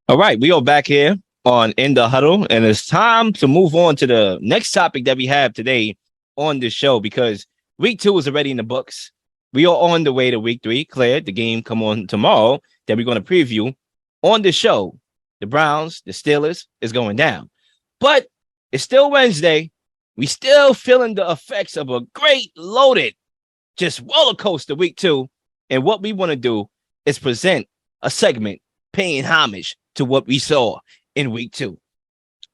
All right, we are back here on In the Huddle, and it's time to move on to the next topic that we have today on this show because week 2 is already in the books. We are on the way to week 3. Cleared the game come on tomorrow that we're going to preview on the show. The Browns, the Steelers is going down, but it's still Wednesday. We still feeling the effects of a great loaded, just roller coaster week 2, and what we want to do is present a segment paying homage to what we saw in week 2.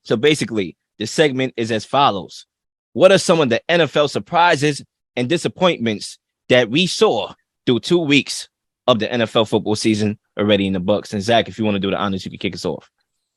So basically, the segment is as follows. What are some of the NFL surprises and disappointments that we saw through 2 weeks of the NFL football season already in the books? And Zach, if you want to do the honors, you can kick us off.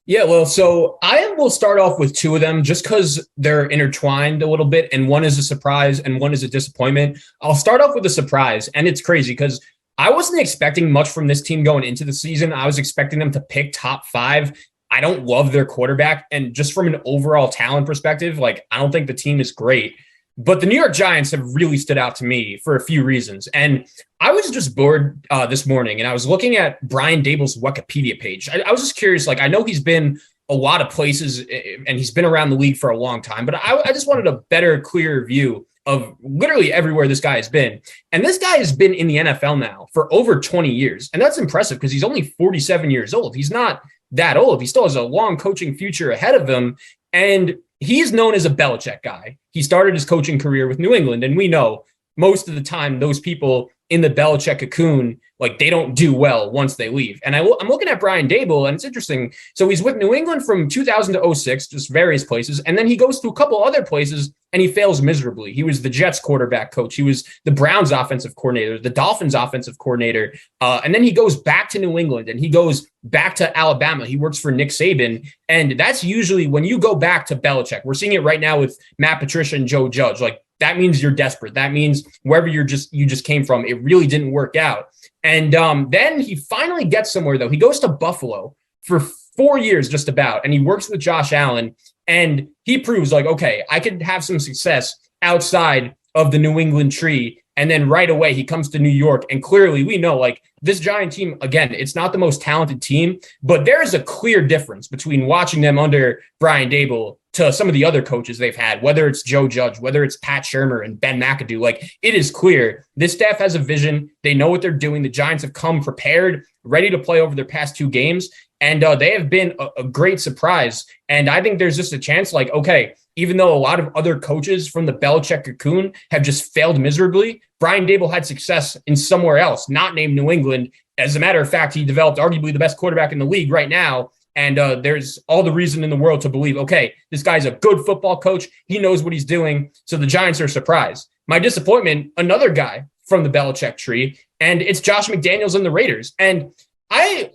Yeah, well, so I will start off with two of them just because they're intertwined a little bit, and one is a surprise and one is a disappointment. I'll start off with a surprise, and it's crazy because I wasn't expecting much from this team going into the season. I was expecting them to pick top 5. I don't love their quarterback, and just from an overall talent perspective, I don't think the team is great. But the New York Giants have really stood out to me for a few reasons. And I was just bored this morning, and I was looking at Brian Dable's Wikipedia page. I was just curious. I know he's been a lot of places, and he's been around the league for a long time, but I just wanted a better, clearer view of literally everywhere this guy has been. And this guy has been in the NFL now for over 20 years. And that's impressive because he's only 47 years old. He's not that old. He still has a long coaching future ahead of him. And he's known as a Belichick guy. He started his coaching career with New England, and we know most of the time those people in the Belichick cocoon, they don't do well once they leave. And I'm looking at Brian Dable, and it's interesting. So he's with New England from 2000 to 06, just various places, and then he goes to a couple other places, and he fails miserably. He was the Jets quarterback coach. He was the Browns offensive coordinator, the Dolphins offensive coordinator, and then he goes back to New England, and he goes back to Alabama. He works for Nick Saban, and that's usually when you go back to Belichick. We're seeing it right now with Matt Patricia and Joe Judge. That means you're desperate. That means wherever you just came from, it really didn't work out. And then he finally gets somewhere, though. He goes to Buffalo for 4 years just about, and he works with Josh Allen, and he proves okay, I could have some success outside of the New England tree. And then right away, he comes to New York. And clearly, we know this Giant team, again, it's not the most talented team, but there is a clear difference between watching them under Brian Dable to some of the other coaches they've had, whether it's Joe Judge, whether it's Pat Shurmur and Ben McAdoo. It is clear this staff has a vision. They know what they're doing. The Giants have come prepared, ready to play over their past 2 games. And they have been a great surprise. And I think there's just a chance okay, even though a lot of other coaches from the Belichick cocoon have just failed miserably, Brian Dable had success in somewhere else, not named New England. As a matter of fact, he developed arguably the best quarterback in the league right now. And there's all the reason in the world to believe, okay, this guy's a good football coach. He knows what he's doing. So the Giants are surprised. My disappointment, another guy from the Belichick tree, and it's Josh McDaniels and the Raiders. And I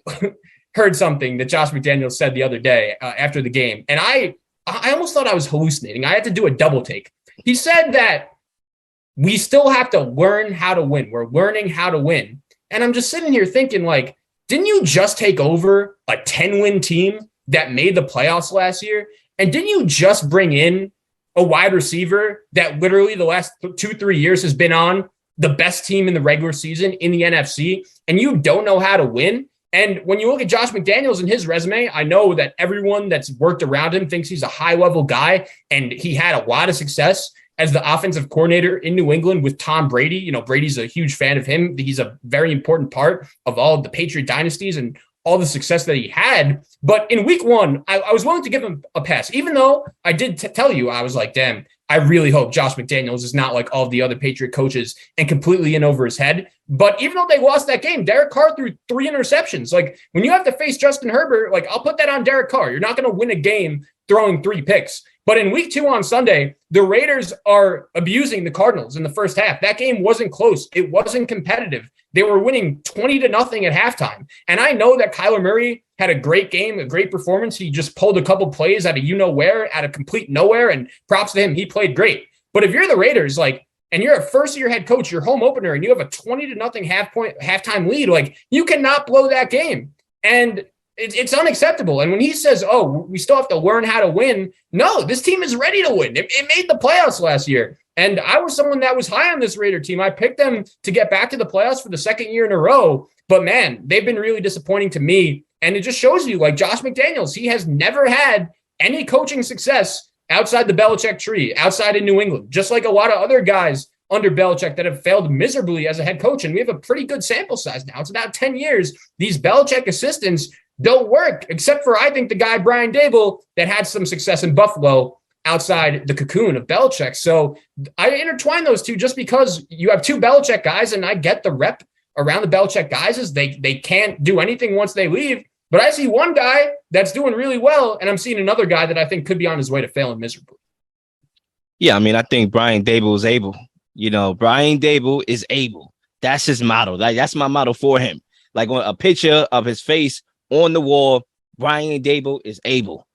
heard something that Josh McDaniels said the other day after the game, and I almost thought I was hallucinating. I had to do a double take. He said that we still have to learn how to win. We're learning how to win. And I'm just sitting here thinking, didn't you just take over a 10-win team that made the playoffs last year? And didn't you just bring in a wide receiver that literally the last 2-3 years has been on the best team in the regular season in the NFC, and you don't know how to win? And when you look at Josh McDaniels and his resume, I know that everyone that's worked around him thinks he's a high-level guy, and he had a lot of success as the offensive coordinator in New England with Tom Brady. Brady's a huge fan of him. He's a very important part of all of the Patriot dynasties and all the success that he had. But in week 1, I was willing to give him a pass, even though I did tell you, I was damn, I really hope Josh McDaniels is not like all of the other Patriot coaches and completely in over his head. But even though they lost that game, Derek Carr threw 3 interceptions. When you have to face Justin Herbert, I'll put that on Derek Carr. You're not going to win a game throwing 3 picks. But in week 2 on Sunday, the Raiders are abusing the Cardinals in the first half. That game wasn't close. It wasn't competitive. They were winning 20-0 at halftime. And I know that Kyler Murray had a great game, a great performance. He just pulled a couple plays out of you-know-where, out of complete nowhere, and props to him. He played great. But if you're the Raiders, and you're a first-year head coach, your home opener, and you have a 20-0 halftime lead, you cannot blow that game. And it's unacceptable. And when he says, oh, we still have to learn how to win, no, this team is ready to win. It made the playoffs last year. And I was someone that was high on this Raider team. I picked them to get back to the playoffs for the second year in a row. But, man, they've been really disappointing to me. And it just shows you, like Josh McDaniels, he has never had any coaching success outside the Belichick tree, outside in New England, just like a lot of other guys under Belichick that have failed miserably as a head coach. And we have a pretty good sample size now. It's about 10 years. These Belichick assistants don't work, except for, I think, the guy, Brian Dable, that had some success in Buffalo outside the cocoon of Belichick. So I intertwine those two just because you have two Belichick guys, and I get the rep around the Belichick guys is they can't do anything once they leave. But I see one guy that's doing really well, and I'm seeing another guy that I think could be on his way to failing miserably. Yeah, I mean, I think Brian Dable is able. Brian Dable is able. That's his motto. That's my motto for him. Like on a picture of his face on the wall, Brian Dable is able.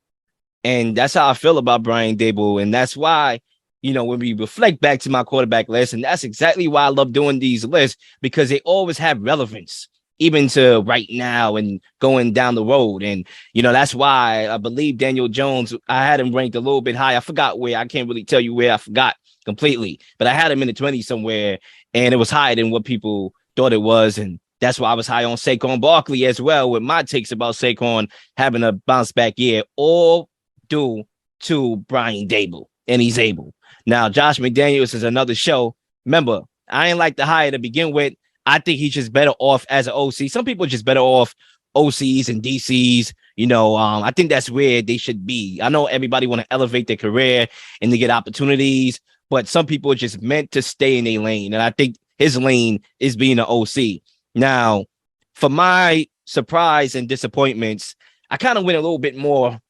And that's how I feel about Brian Dable. And that's why, when we reflect back to my quarterback list, and that's exactly why I love doing these lists, because they always have relevance, even to right now and going down the road. And, that's why I believe Daniel Jones, I had him ranked a little bit high. I forgot where. I can't really tell you where. I forgot completely. But I had him in the 20s somewhere, and it was higher than what people thought it was. And that's why I was high on Saquon Barkley as well, with my takes about Saquon having a bounce back year, all due to Brian Dable, and he's able. Now, Josh McDaniels is another show. Remember, I ain't like the hire to begin with. I think he's just better off as an OC. Some people are just better off OCs and DCs. I think that's where they should be. I know everybody want to elevate their career and to get opportunities, but some people are just meant to stay in their lane. And I think his lane is being an OC. Now, for my surprise and disappointments, I kind of went a little bit more,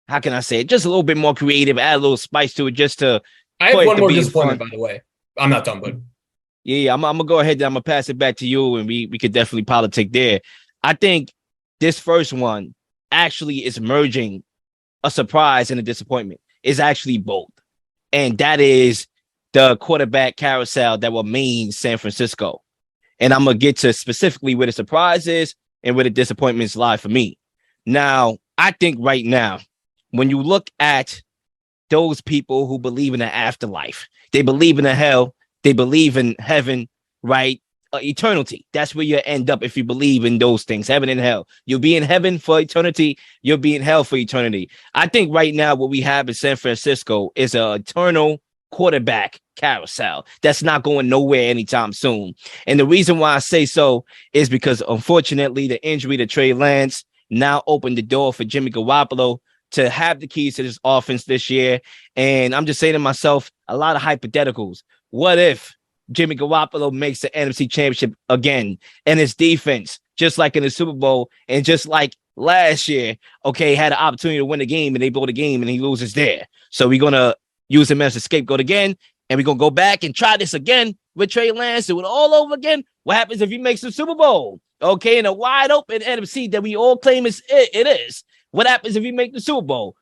how can I say it? Just a little bit more creative, add a little spice to it just to. I have one more disappointment, by the way. I'm not done, but. Yeah, I'm going to go ahead and I'm going to pass it back to you, and we could definitely politic there. I think this first one actually is merging a surprise and a disappointment. It's actually both. And that is the quarterback carousel that will mean San Francisco. And I'm going to get to specifically where the surprise is and where the disappointments lie for me. Now, I think right now, when you look at those people who believe in the afterlife, they believe in the hell, they believe in heaven, right? Eternity. That's where you end up if you believe in those things, heaven and hell. You'll be in heaven for eternity. You'll be in hell for eternity. I think right now what we have in San Francisco is an eternal quarterback carousel that's not going nowhere anytime soon. And the reason why I say so is because, unfortunately, the injury to Trey Lance now opened the door for Jimmy Garoppolo to have the keys to this offense this year. And I'm just saying to myself, a lot of hypotheticals. What if Jimmy Garoppolo makes the NFC Championship again, and his defense, just like in the Super Bowl and just like last year, had an opportunity to win the game, and they blow the game and he loses there. So we're going to use him as a scapegoat again, and we're going to go back and try this again with Trey Lance, do it all over again. What happens if he makes the Super Bowl? In a wide open NFC that we all claim it is. What happens if he make the Super Bowl?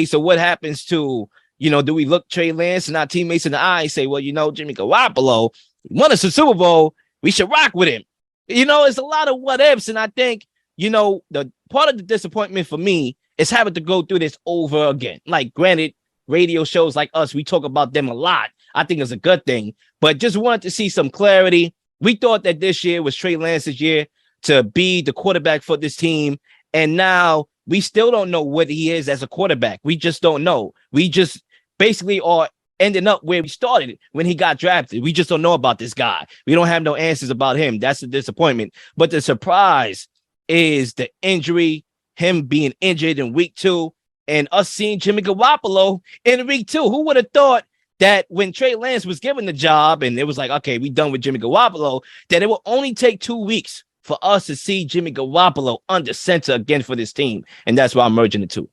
So what happens to, do we look Trey Lance and our teammates in the eye and say, well, Jimmy Garoppolo won us a Super Bowl, we should rock with him. It's a lot of what ifs. And I think, the part of the disappointment for me is having to go through this over again. Like, granted, radio shows like us, we talk about them a lot. I think it's a good thing, but just wanted to see some clarity. We thought that this year was Trey Lance's year to be the quarterback for this team. And now we still don't know what he is as a quarterback. We just don't know. We just basically are ending up where we started when he got drafted. We just don't know about this guy. We don't have no answers about him. That's the disappointment. But the surprise is the injury, him being injured in week 2, and us seeing Jimmy Garoppolo in week 2. Who would have thought that when Trey Lance was given the job and it was like, okay, we done with Jimmy Garoppolo, that it will only take 2 weeks for us to see Jimmy Garoppolo under center again for this team. And that's why I'm merging the two.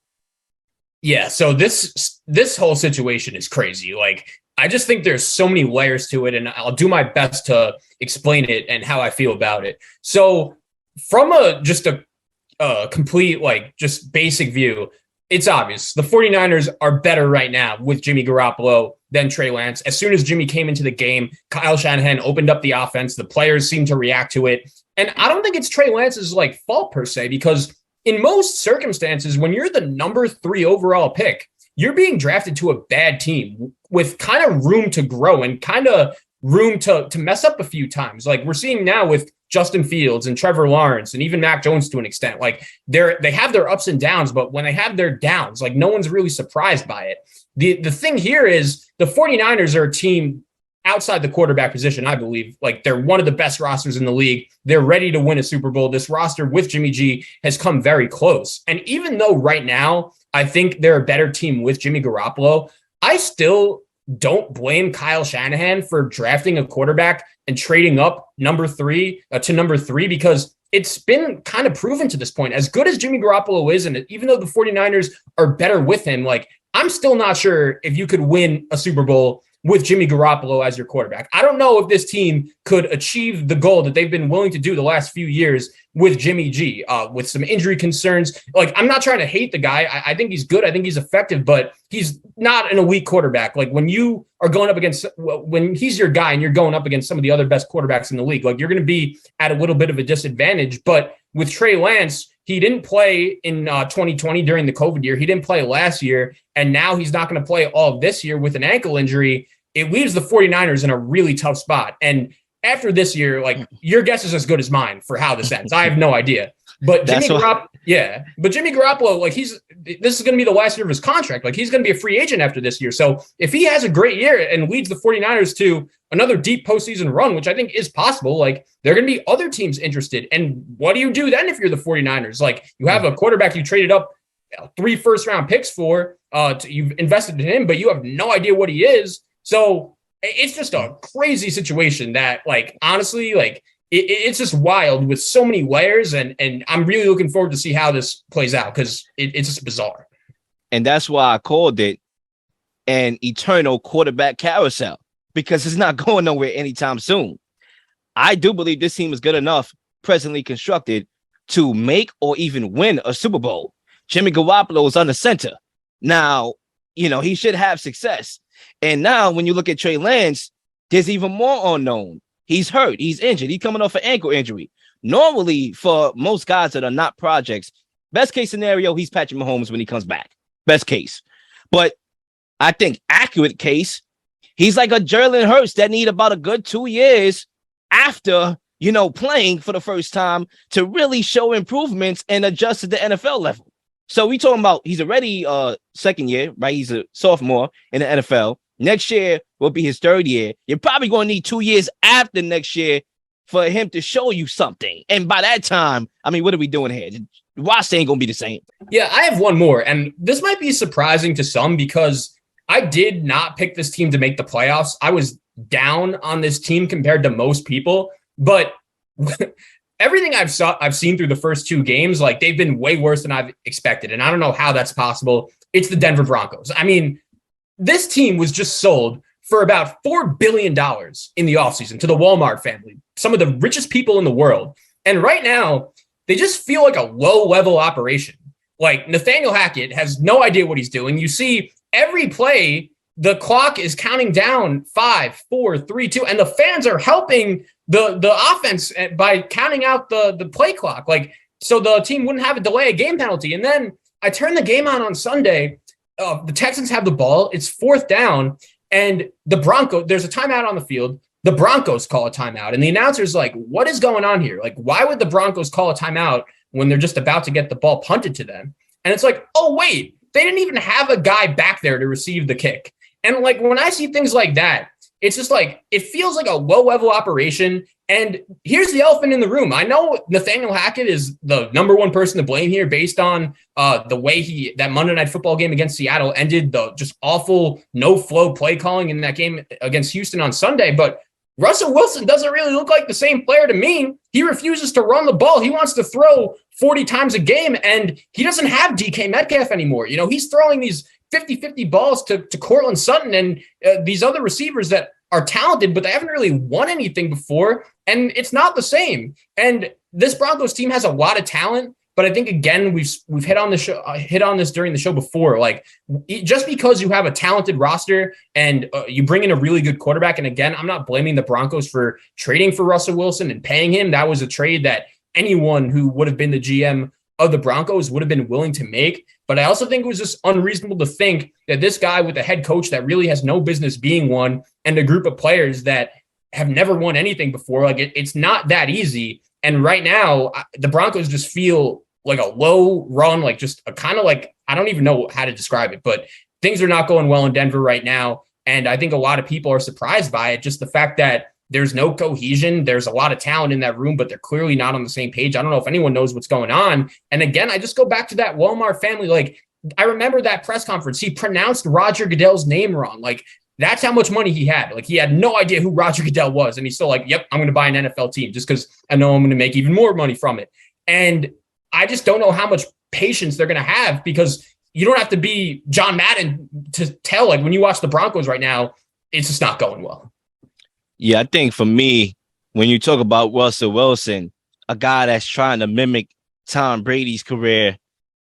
Yeah, so this whole situation is crazy. Like, I just think there's so many layers to it, and I'll do my best to explain it and how I feel about it. So from a complete, just basic view, it's obvious. The 49ers are better right now with Jimmy Garoppolo than Trey Lance. As soon as Jimmy came into the game, Kyle Shanahan opened up the offense. The players seemed to react to it. And I don't think it's Trey Lance's fault per se, because in most circumstances, when you're the number 3 overall pick, you're being drafted to a bad team with kind of room to grow and kind of room to mess up a few times. Like we're seeing now with Justin Fields and Trevor Lawrence and even Mac Jones to an extent. Like they have their ups and downs, but when they have their downs, like no one's really surprised by it. The thing here is the 49ers are a team outside the quarterback position, I believe. Like they're one of the best rosters in the league. They're ready to win a Super Bowl. This roster with Jimmy G has come very close. And even though right now I think they're a better team with Jimmy Garoppolo, I still don't blame Kyle Shanahan for drafting a quarterback and trading up to number three, because it's been kind of proven to this point. As good as Jimmy Garoppolo is, and even though the 49ers are better with him, like I'm still not sure if you could win a Super Bowl with Jimmy Garoppolo as your quarterback. I don't know if this team could achieve the goal that they've been willing to do the last few years with Jimmy G, with some injury concerns. Like, I'm not trying to hate the guy. I think he's good. I think he's effective, but he's not an elite quarterback. Like when you are going up against, when he's your guy and you're going up against some of the other best quarterbacks in the league, like you're going to be at a little bit of a disadvantage. But with Trey Lance, he didn't play in 2020 during the COVID year. He didn't play last year. And now he's not going to play all of this year with an ankle injury. It leaves the 49ers in a really tough spot. And after this year, like your guess is as good as mine for how this ends. I have no idea. But Jimmy Garoppolo, like this is going to be the last year of his contract. Like he's going to be a free agent after this year. So if he has a great year and leads the 49ers to another deep postseason run, which I think is possible, like there are going to be other teams interested. And what do you do then if you're the 49ers? Like you have a quarterback you traded up 3 first-round picks for, you've invested in him, but you have no idea what he is. So it's just a crazy situation that, like, honestly, like it's just wild with so many layers. And I'm really looking forward to see how this plays out because it's just bizarre. And that's why I called it an eternal quarterback carousel, because it's not going nowhere anytime soon. I do believe this team is good enough, presently constructed, to make or even win a Super Bowl. Jimmy Garoppolo is on the center. Now, he should have success. And now when you look at Trey Lance, there's even more unknown. He's hurt. He's injured. He's coming off an ankle injury. Normally, for most guys that are not projects, best case scenario, he's Patrick Mahomes when he comes back. Best case. But I think accurate case, he's like a Jalen Hurts that need about a good 2 years after, playing for the first time to really show improvements and adjust to the NFL level. So we talking about he's already second year, right? He's a sophomore in the NFL. Next year will be his third year. You're probably going to need 2 years after next year for him to show you something. And by that time, I mean, what are we doing here? The roster ain't going to be the same. Yeah, I have one more. And this might be surprising to some because I did not pick this team to make the playoffs. I was down on this team compared to most people. But everything I've seen through the first 2 games, like they've been way worse than I've expected. And I don't know how that's possible. It's the Denver Broncos. I mean, this team was just sold for about $4 billion in the offseason to the Walmart family, some of the richest people in the world. And right now, they just feel like a low-level operation. Like Nathaniel Hackett has no idea what he's doing. You see every play, the clock is counting down 5, 4, 3, 2, and the fans are helping the offense by counting out the play clock, like so the team wouldn't have a delay a game penalty. And then I turn the game on Sunday. The Texans have the ball. It's 4th down, and the Broncos. There's a timeout on the field. The Broncos call a timeout, and the announcer's like, "What is going on here? Like, why would the Broncos call a timeout when they're just about to get the ball punted to them?" And it's like, "Oh wait, they didn't even have a guy back there to receive the kick." And like when I see things like that, it's just like it feels like a low-level operation. And here's the elephant in the room. I know Nathaniel Hackett is the number one person to blame here based on the way that Monday Night Football game against Seattle ended, the just awful no-flow play calling in that game against Houston on Sunday. But Russell Wilson doesn't really look like the same player to me. He refuses to run the ball. He wants to throw 40 times a game, and he doesn't have DK Metcalf anymore. He's throwing these 50-50 balls to Cortland Sutton and these other receivers that are talented, but they haven't really won anything before, and it's not the same. And this Broncos team has a lot of talent, but I think again we've hit on this during the show before. Like just because you have a talented roster and you bring in a really good quarterback, and again, I'm not blaming the Broncos for trading for Russell Wilson and paying him. That was a trade that anyone who would have been the GM of the Broncos would have been willing to make. But I also think it was just unreasonable to think that this guy with a head coach that really has no business being one and a group of players that have never won anything before. Like it's not that easy. And right now, the Broncos just feel like a low run, like just a kind of like, I don't even know how to describe it, but things are not going well in Denver right now. And I think a lot of people are surprised by it. Just the fact that there's no cohesion. There's a lot of talent in that room, but they're clearly not on the same page. I don't know if anyone knows what's going on. And again, I just go back to that Walmart family. Like, I remember that press conference. He pronounced Roger Goodell's name wrong. Like, that's how much money he had. Like, he had no idea who Roger Goodell was. And he's still like, yep, I'm going to buy an NFL team just because I know I'm going to make even more money from it. And I just don't know how much patience they're going to have, because you don't have to be John Madden to tell, like, when you watch the Broncos right now, it's just not going well. Yeah, I think for me, when you talk about Russell Wilson, a guy that's trying to mimic Tom Brady's career,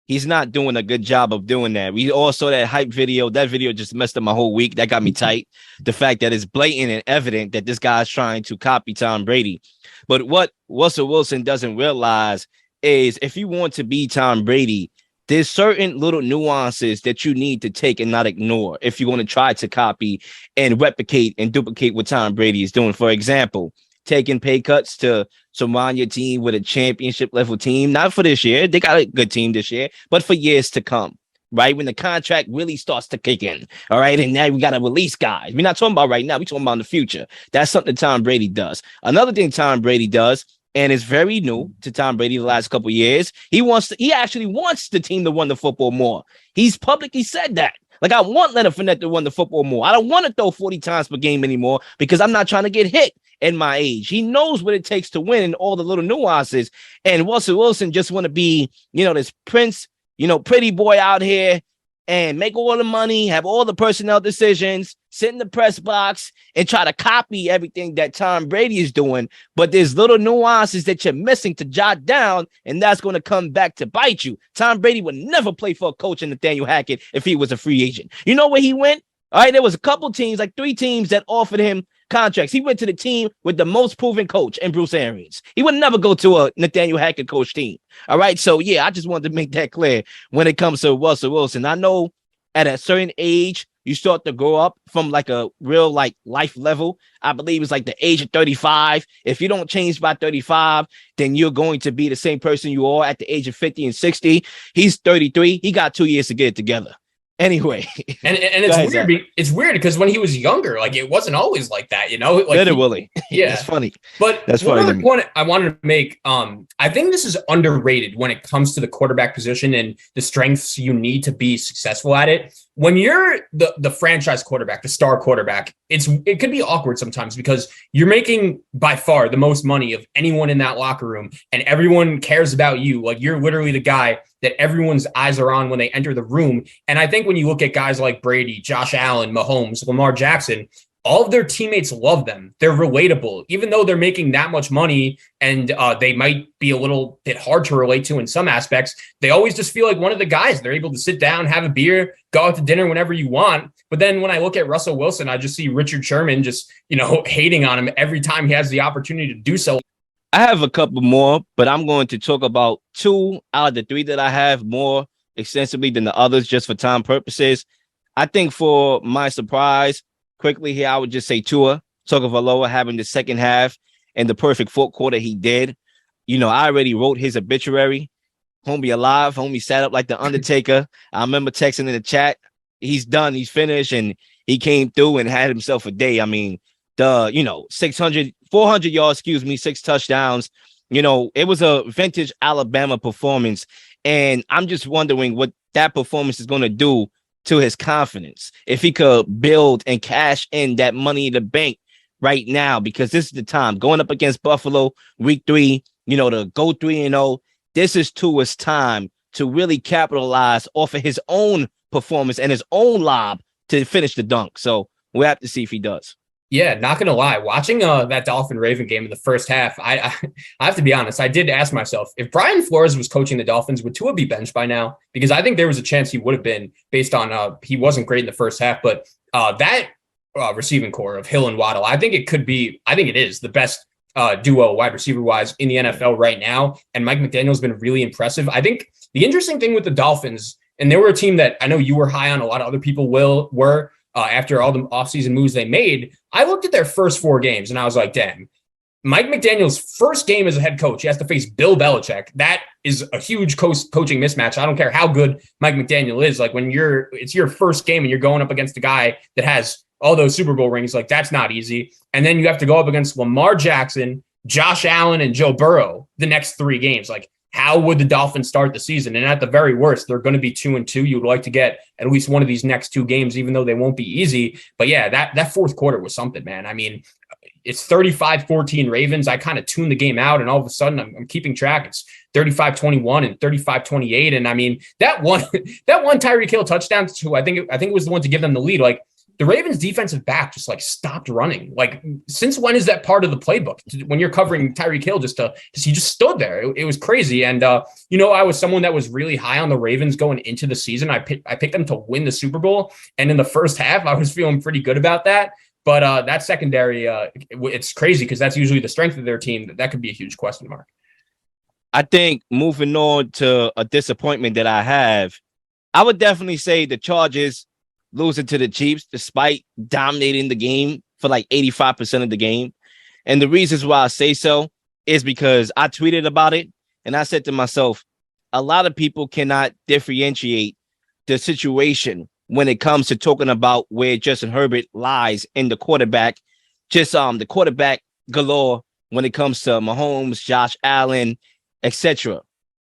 he's not doing a good job of doing that. We all saw that hype video. That video just messed up my whole week. That got me tight. The fact that it's blatant and evident that this guy's trying to copy Tom Brady. But what Russell Wilson doesn't realize is, if you want to be Tom Brady, there's certain little nuances that you need to take and not ignore if you're going to try to copy and replicate and duplicate what Tom Brady is doing. For example, taking pay cuts to surround your team with a championship level team, not for this year. They got a good team this year, but for years to come, right? When the contract really starts to kick in. All right. And now we got to release guys. We're not talking about right now. We're talking about in the future. That's something Tom Brady does. Another thing Tom Brady does, and it's very new to Tom Brady the last couple of years, he actually wants the team to run the football more. He's publicly said that. Like, I want Leonard Fournette to run the football more. I don't want to throw 40 times per game anymore because I'm not trying to get hit in my age. He knows what it takes to win and all the little nuances. And Russell Wilson just want to be, this prince, pretty boy out here and make all the money, have all the personnel decisions, sit in the press box and try to copy everything that Tom Brady is doing. But there's little nuances that you're missing to jot down, and that's going to come back to bite you. Tom Brady would never play for a coach in Nathaniel Hackett if he was a free agent. You know where he went? All right, there was a couple teams, like 3 teams that offered him contracts. He went to the team with the most proven coach in Bruce Arians. He would never go to a Nathaniel Hackett coach team. All right, so yeah, I just wanted to make that clear when it comes to Russell Wilson. I know at a certain age, you start to grow up from like a real like life level. I believe it's like the age of 35. If you don't change by 35, then you're going to be the same person you are at the age of 50 and 60. He's 33. He got 2 years to get it together. Anyway, and it's weird. Zach. It's weird because when he was younger, like, it wasn't always like that, Like, literally, yeah, it's funny. But that's one funny. other point I wanted to make. I think this is underrated when it comes to the quarterback position and the strengths you need to be successful at it. When you're the franchise quarterback, the star quarterback, it could be awkward sometimes because you're making by far the most money of anyone in that locker room, and everyone cares about you. Like, you're literally the guy that everyone's eyes are on when they enter the room. And I think when you look at guys like Brady, Josh Allen, Mahomes, Lamar Jackson, all of their teammates love them. They're relatable, even though they're making that much money and they might be a little bit hard to relate to in some aspects. They always just feel like one of the guys. They're able to sit down, have a beer, go out to dinner whenever you want. But then when I look at Russell Wilson, I just see Richard Sherman just, hating on him every time he has the opportunity to do so. I have a couple more, but I'm going to talk about 2 out of the 3 that I have more extensively than the others, just for time purposes. I think for my surprise, quickly here, I would just say Tua Tagovailoa having the second half and the perfect fourth quarter he did. I already wrote his obituary. Homie alive, homie sat up like the Undertaker. I remember texting in the chat, he's done, he's finished, and he came through and had himself a day. I mean, 400 yards, 6 touchdowns. It was a vintage Alabama performance. And I'm just wondering what that performance is going to do to his confidence. If he could build and cash in that money in the bank right now, because this is the time going up against Buffalo week 3, to go 3-0. This is Tua's time to really capitalize off of his own performance and his own lob to finish the dunk. So we'll have to see if he does. Yeah, not going to lie. Watching that Dolphin-Raven game in the first half, I have to be honest. I did ask myself, if Brian Flores was coaching the Dolphins, would Tua be benched by now? Because I think there was a chance he would have been based on he wasn't great in the first half. But that receiving core of Hill and Waddle, I think it is the best duo wide receiver-wise in the NFL right now. And Mike McDaniel's been really impressive. I think the interesting thing with the Dolphins, and they were a team that I know you were high on, a lot of other people were, after all the offseason moves they made. I looked at their first 4 games and I was like, damn, Mike McDaniel's first game as a head coach, he has to face Bill Belichick. That is a huge coaching mismatch. I don't care how good Mike McDaniel is. Like when it's your first game and you're going up against a guy that has all those Super Bowl rings, like that's not easy. And then you have to go up against Lamar Jackson, Josh Allen, and Joe Burrow the next 3 games. Like, how would the Dolphins start the season? And at the very worst, they're going to be 2-2. You would like to get at least one of these next 2 games, even though they won't be easy. But yeah, that fourth quarter was something, man. I mean, it's 35-14 Ravens. I kind of tuned the game out, and all of a sudden I'm keeping track. It's 35-21 and 35-28. And I mean, that one Tyreek Hill touchdown, who I think it was the one to give them the lead. Like, the Ravens defensive back just like stopped running. Like, since when is that part of the playbook? When you're covering Tyreek Hill, he just stood there. It was crazy. And, I was someone that was really high on the Ravens going into the season. I picked them to win the Super Bowl. And in the first half, I was feeling pretty good about that. But that secondary, it's crazy because that's usually the strength of their team. That could be a huge question mark. I think moving on to a disappointment that I have, I would definitely say the Chargers losing to the Chiefs despite dominating the game for like 85% of the game. And the reasons why I say so is because I tweeted about it and I said to myself, a lot of people cannot differentiate the situation when it comes to talking about where Justin Herbert lies in the quarterback, the quarterback galore when it comes to Mahomes, Josh Allen, etc.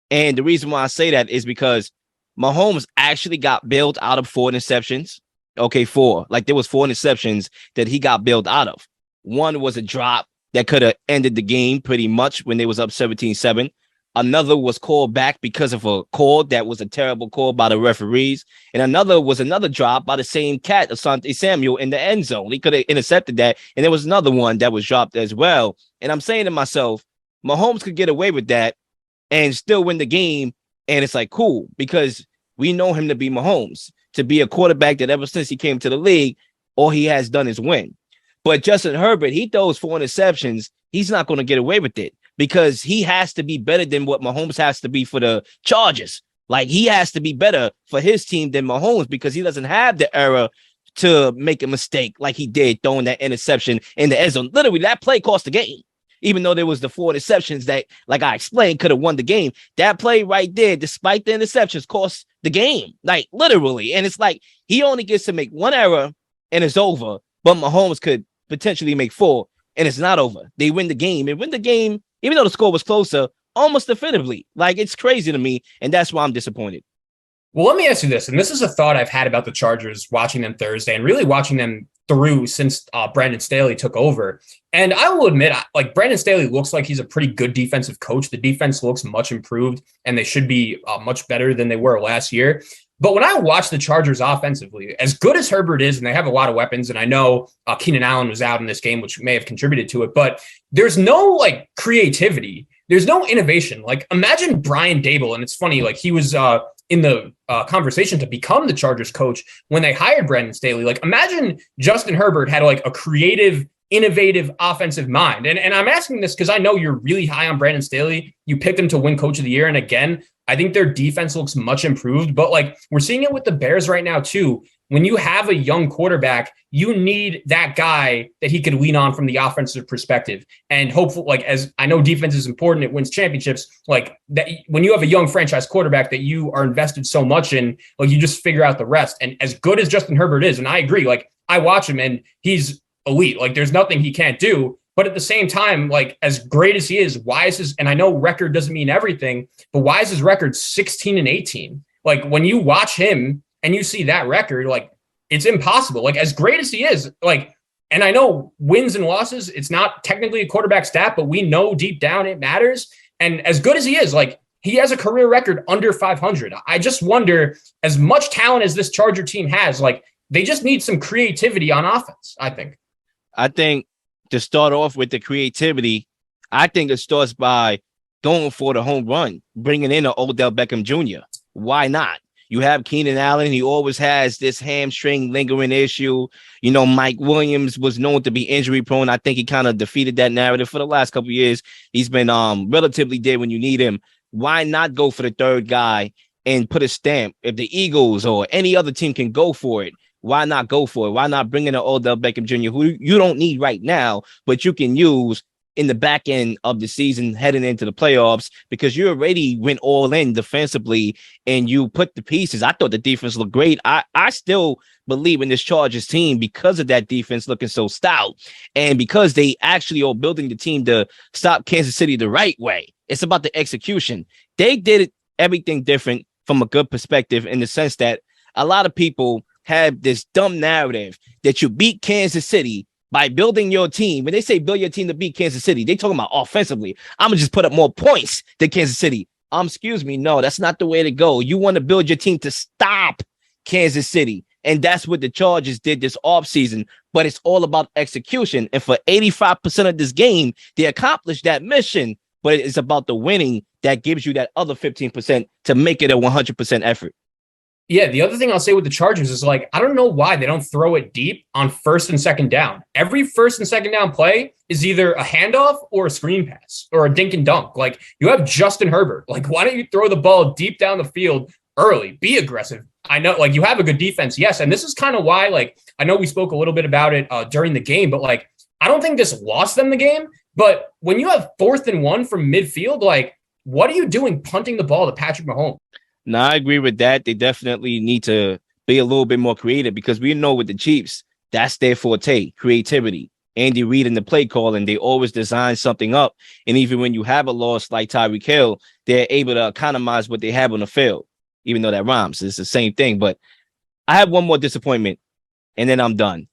And the reason why I say that is because Mahomes actually got bailed out of 4 interceptions. Okay, 4. Like, there was 4 interceptions that he got bailed out of. One was a drop that could have ended the game pretty much when they was up 17-7. Another was called back because of a call that was a terrible call by the referees. And another was another drop by the same cat, Asante Samuel, in the end zone. He could have intercepted that. And there was another one that was dropped as well. And I'm saying to myself, Mahomes could get away with that and still win the game. And it's like, cool, because we know him to be Mahomes, to be a quarterback that ever since he came to the league, all he has done is win. But Justin Herbert, he throws 4 interceptions. He's not going to get away with it because he has to be better than what Mahomes has to be for the Chargers. Like, he has to be better for his team than Mahomes because he doesn't have the era to make a mistake like he did throwing that interception in the end zone. Literally, that play cost the game. Even though there was the 4 interceptions that, like I explained, could have won the game. That play right there, despite the interceptions, cost the game. Like, literally. And it's like, he only gets to make 1 error and it's over. But Mahomes could potentially make 4 and it's not over. They win the game. And win the game, even though the score was closer, almost definitively. Like, it's crazy to me. And that's why I'm disappointed. Well, let me ask you this. And this is a thought I've had about the Chargers watching them Thursday and really watching them through since Brandon Staley took over. And I will admit, like, Brandon Staley looks like he's a pretty good defensive coach. The defense looks much improved and they should be much better than they were last year. But when I watch the Chargers offensively, as good as Herbert is, and they have a lot of weapons, and I know Keenan Allen was out in this game, which may have contributed to it, but there's no like creativity. There's no innovation. Like, imagine Brian Dable. And it's funny, like, he was in the conversation to become the Chargers coach when they hired Brandon Staley. Like, imagine Justin Herbert had like a creative, innovative offensive mind. And I'm asking this because I know you're really high on Brandon Staley. You picked him to win coach of the year. And again, I think their defense looks much improved, but like, we're seeing it with the Bears right now too. When you have a young quarterback, you need that guy that he could lean on from the offensive perspective. And hopefully, like, as I know defense is important, it wins championships. Like, that, when you have a young franchise quarterback that you are invested so much in, like, you just figure out the rest. And as good as Justin Herbert is, and I agree, like, I watch him and he's elite. Like, there's nothing he can't do. But at the same time, like, as great as he is, why is his, and I know record doesn't mean everything, but why is his record 16-18? Like, when you watch him and you see that record, like, it's impossible. Like, as great as he is, like, and I know wins and losses, it's not technically a quarterback stat, but we know deep down it matters. And as good as he is, like, he has a career record under 500. I just wonder, as much talent as this Charger team has, like, they just need some creativity on offense, I think. To start off with the creativity, I think it starts by going for the home run, bringing in an Odell Beckham Jr. Why not? You have Keenan Allen. He always has this hamstring lingering issue. You know, Mike Williams was known to be injury prone. I think he kind of defeated that narrative for the last couple of years. He's been relatively dead when you need him. Why not go for the third guy and put a stamp? If the Eagles or any other team can go for it, why not go for it? Why not bring in an Odell Beckham Jr., who you don't need right now, but you can use in the back end of the season heading into the playoffs, because you already went all in defensively and you put the pieces. I thought the defense looked great. I still believe in this Chargers team because of that defense looking so stout, and because they actually are building the team to stop Kansas City the right way. It's about the execution. They did everything different from a good perspective, in the sense that a lot of people have this dumb narrative that you beat Kansas City by building your team. When they say build your team to beat Kansas City, they talking about offensively. I'm gonna just put up more points than Kansas City. Excuse me. No, that's not the way to go. You want to build your team to stop Kansas City. And that's what the Chargers did this offseason. But it's all about execution. And for 85% of this game, they accomplished that mission. But it's about the winning that gives you that other 15% to make it a 100% effort. Yeah, the other thing I'll say with the Chargers is, like, I don't know why they don't throw it deep on first and second down. Every first and second down play is either a handoff or a screen pass or a dink and dunk. Like, you have Justin Herbert. Like, why don't you throw the ball deep down the field early? Be aggressive. I know, like, you have a good defense, yes. And this is kind of why, like, I know we spoke a little bit about it during the game, but, like, I don't think this lost them the game. But when you have 4th and 1 from midfield, like, what are you doing punting the ball to Patrick Mahomes? No, I agree with that. They definitely need to be a little bit more creative, because we know with the Chiefs, that's their forte, creativity. Andy Reid and the play calling, they always design something up. And even when you have a loss like Tyreek Hill, they're able to economize what they have on the field, even though that rhymes. It's the same thing. But I have one more disappointment, and then I'm done.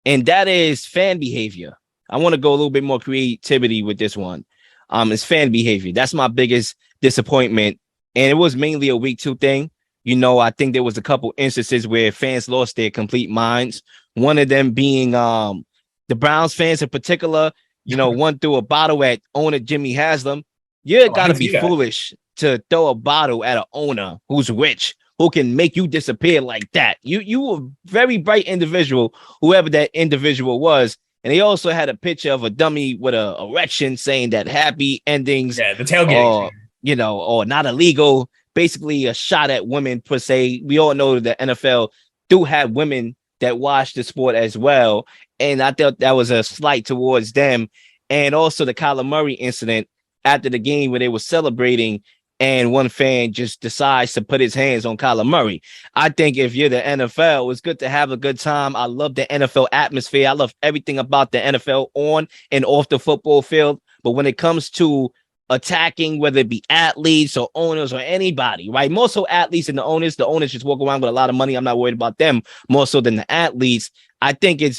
And that is fan behavior. I want to go a little bit more creativity with this one. It's fan behavior. That's my biggest disappointment. And it was mainly a week 2 thing. You know, I think there was a couple instances where fans lost their complete minds. One of them being the Browns fans in particular. You know, one threw a bottle at owner Jimmy Haslam. You got to be foolish to throw a bottle at an owner who's rich, who can make you disappear like that. You were a very bright individual, whoever that individual was. And he also had a picture of a dummy with a erection saying that happy endings. Yeah, the tailgating. Or not illegal, basically a shot at women per se. We all know that the NFL do have women that watch the sport as well. And I thought that was a slight towards them. And also the Kyler Murray incident after the game where they were celebrating and one fan just decides to put his hands on Kyler Murray. I think if you're the NFL, it's good to have a good time. I love the NFL atmosphere. I love everything about the NFL on and off the football field. But when it comes to attacking, whether it be athletes or owners or anybody, right? More so athletes and the owners. The owners just walk around with a lot of money. I'm not worried about them more so than the athletes. I think it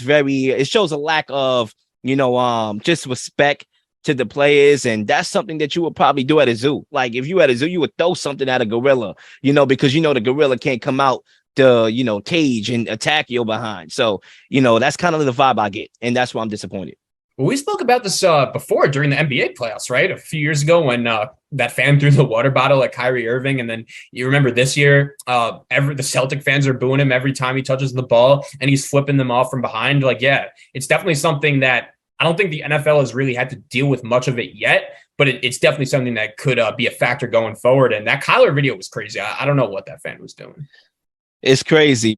shows a lack of, just respect to the players. And that's something that you would probably do at a zoo. Like if you at a zoo, you would throw something at a gorilla, because the gorilla can't come out the, cage and attack you behind. So, that's kind of the vibe I get. And that's why I'm disappointed. Well, we spoke about this before during the NBA playoffs, right? A few years ago when that fan threw the water bottle at Kyrie Irving. And then you remember this year, the Celtic fans are booing him every time he touches the ball and he's flipping them off from behind. Like, yeah, it's definitely something that I don't think the NFL has really had to deal with much of it yet, but it's definitely something that could be a factor going forward. And that Kyler video was crazy. I don't know what that fan was doing. It's crazy.